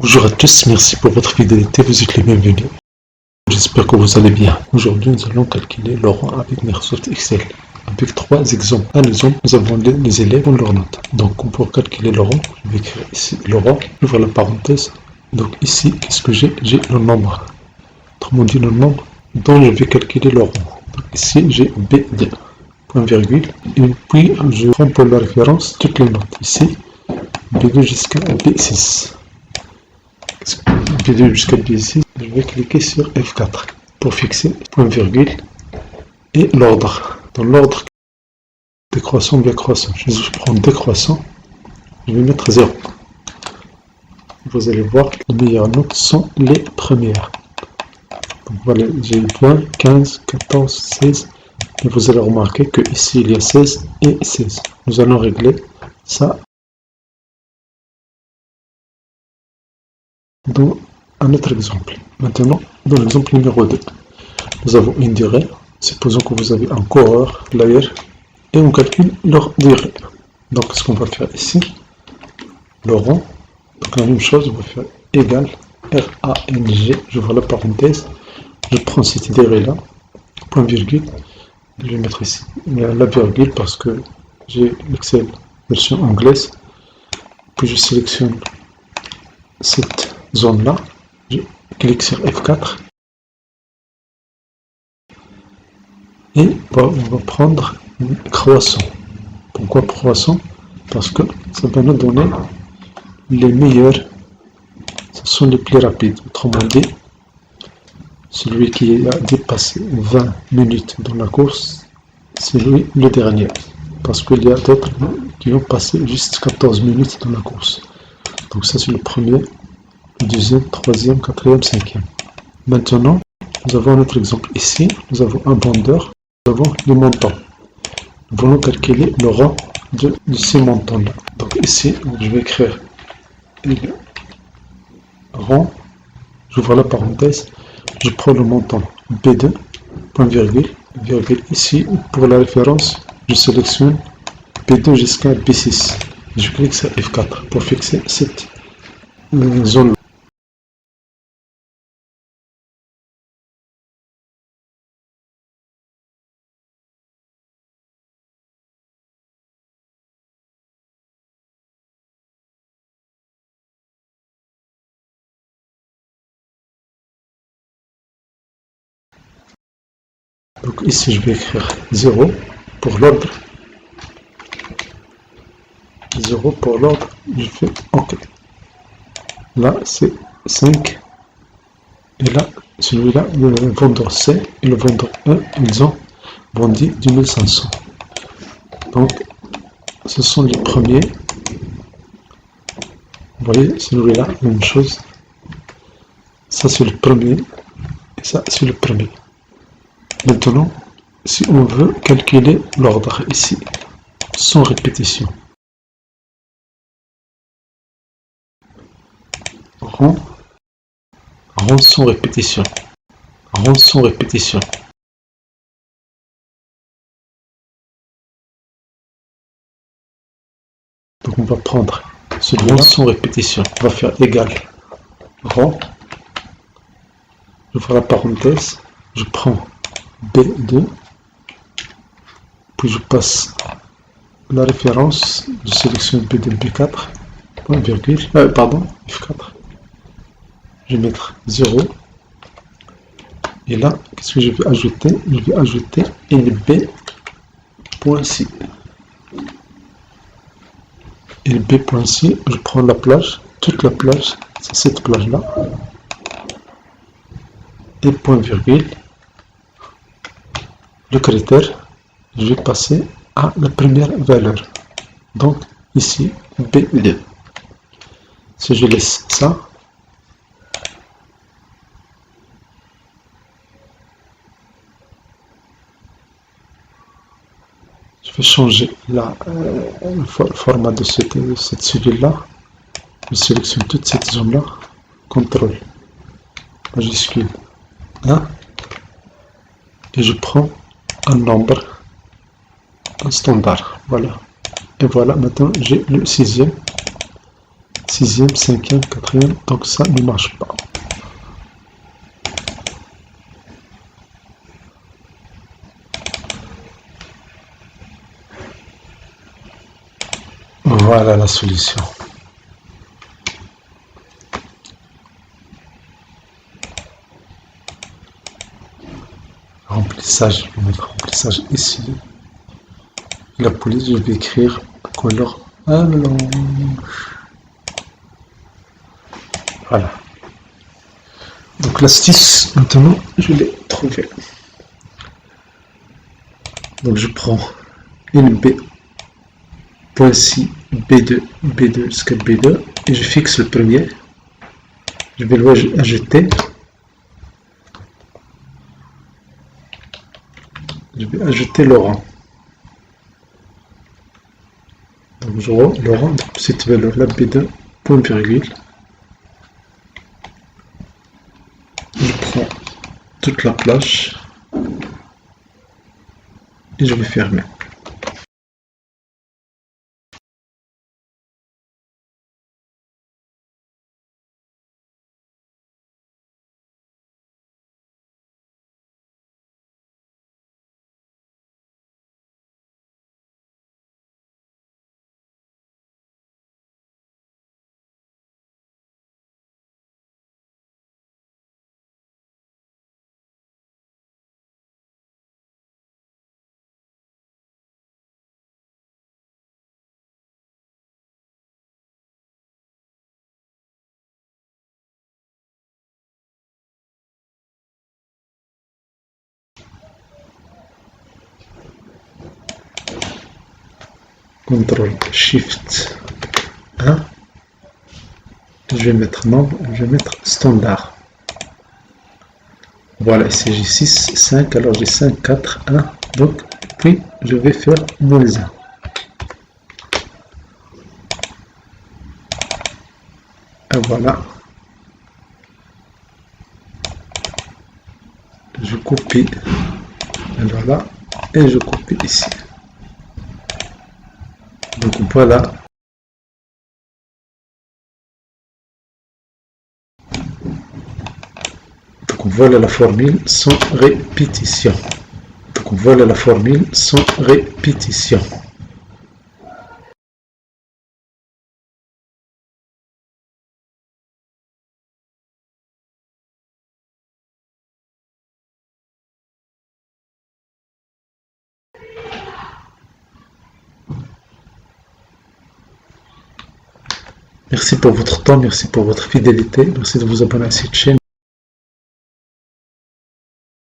Bonjour à tous, merci pour votre fidélité, vous êtes les bienvenus. J'espère que vous allez bien. Aujourd'hui, nous allons calculer le rang avec Microsoft Excel. Avec trois exemples. Un exemple, nous avons les élèves ont leurs notes. Donc, pour calculer le rang, je vais écrire ici le rang, j'ouvre la parenthèse. Donc ici, qu'est-ce que j'ai? J'ai le nombre. Autrement dit, le nombre dont je vais calculer le rang. Donc ici, j'ai B2, point virgule. Et puis, je prends pour la référence toutes les notes. Ici, B2 jusqu'à B6. B2 jusqu'à B6, je vais cliquer sur F4 pour fixer point virgule et l'ordre. Dans l'ordre décroissant bien croissant, je prends décroissant, je vais mettre 0. Vous allez voir que les meilleures notes sont les premières. Donc voilà, j'ai 20, 15, 14, 16. Et vous allez remarquer que ici il y a 16 et 16. Nous allons régler ça dans un autre exemple. Maintenant, dans l'exemple numéro 2, nous avons une durée. Supposons que vous avez un coureur, player, et on calcule leur durée. Donc, ce qu'on va faire ici, le rang, donc la même chose, on va faire égal RANG, j'ouvre la parenthèse, je prends cette durée-là, point virgule, je vais mettre ici la virgule parce que j'ai l'Excel version anglaise, puis je sélectionne cette zone-là, je clique sur F4 et on va prendre croissant. Pourquoi croissant? Parce que ça va nous donner les meilleurs, ce sont les plus rapides. Autrement dit, celui qui a dépassé 20 minutes dans la course, c'est lui le dernier. Parce qu'il y a d'autres qui ont passé juste 14 minutes dans la course. Donc ça c'est le premier. Deuxième, troisième, quatrième, cinquième. Maintenant, nous avons un autre exemple. Ici, nous avons un vendeur, nous avons les montants. Nous voulons calculer le rang de ces montants-là. Donc ici, je vais écrire le rang, j'ouvre la parenthèse, je prends le montant B2, point virgule, virgule. Ici, pour la référence, je sélectionne B2 jusqu'à B6. Je clique sur F4 pour fixer cette zone-là. Donc ici je vais écrire 0 pour l'ordre. 0 pour l'ordre, je fais OK. Là c'est 5. Et là, celui-là, le vendeur C et le vendeur E, ils ont vendu 2500. Donc, ce sont les premiers. Vous voyez, celui-là, même chose. Ça c'est le premier. Et ça c'est le premier. Maintenant, si on veut calculer l'ordre ici, sans répétition. Rang sans répétition. Rang sans répétition. Donc on va prendre celui-là sans répétition. On va faire égal rang. J'ouvre la parenthèse. Je prends B2. Puis je passe la référence. Je sélectionne B2, B4. Point virgule. Pardon, F4. Je vais mettre 0. Et là, qu'est-ce que je vais ajouter? Je vais ajouter LB.C. LB.C, je prends la plage, toute la plage, c'est cette plage-là. Et point virgule. Le critère, je vais passer à la première valeur. Donc, ici, B2. Si je laisse ça, je vais changer le format de cette cellule-là. Je sélectionne toute cette zone-là. CTRL majuscule 1. Et je prends un nombre, un standard. Voilà. Et voilà, maintenant j'ai le sixième sixième, cinquième, quatrième, donc ça ne marche pas. Voilà la solution. Remplissage, je vais mettre remplissage ici. La police, je vais écrire couleur blanche. Voilà. Donc l'astuce, maintenant, je l'ai trouvée. Donc je prends une B, voici B2, B2 jusqu'à B2, et je fixe le premier. Je vais le ajouter. Je vais ajouter le rang. Donc je vois le rang de cette valeur là, B2, point virgule. Je prends toute la plage et je vais fermer. CTRL SHIFT 1. Je vais mettre nombre, je vais mettre standard. Voilà, ici j'ai 6, 5, alors j'ai 5, 4, 1. Donc, puis je vais faire moins 1. Et voilà. Je copie. Et voilà. Et je copie ici. Donc voilà. Donc voilà la formule sans répétition. Donc voilà la formule sans répétition. Merci pour votre temps, merci pour votre fidélité, merci de vous abonner à cette chaîne.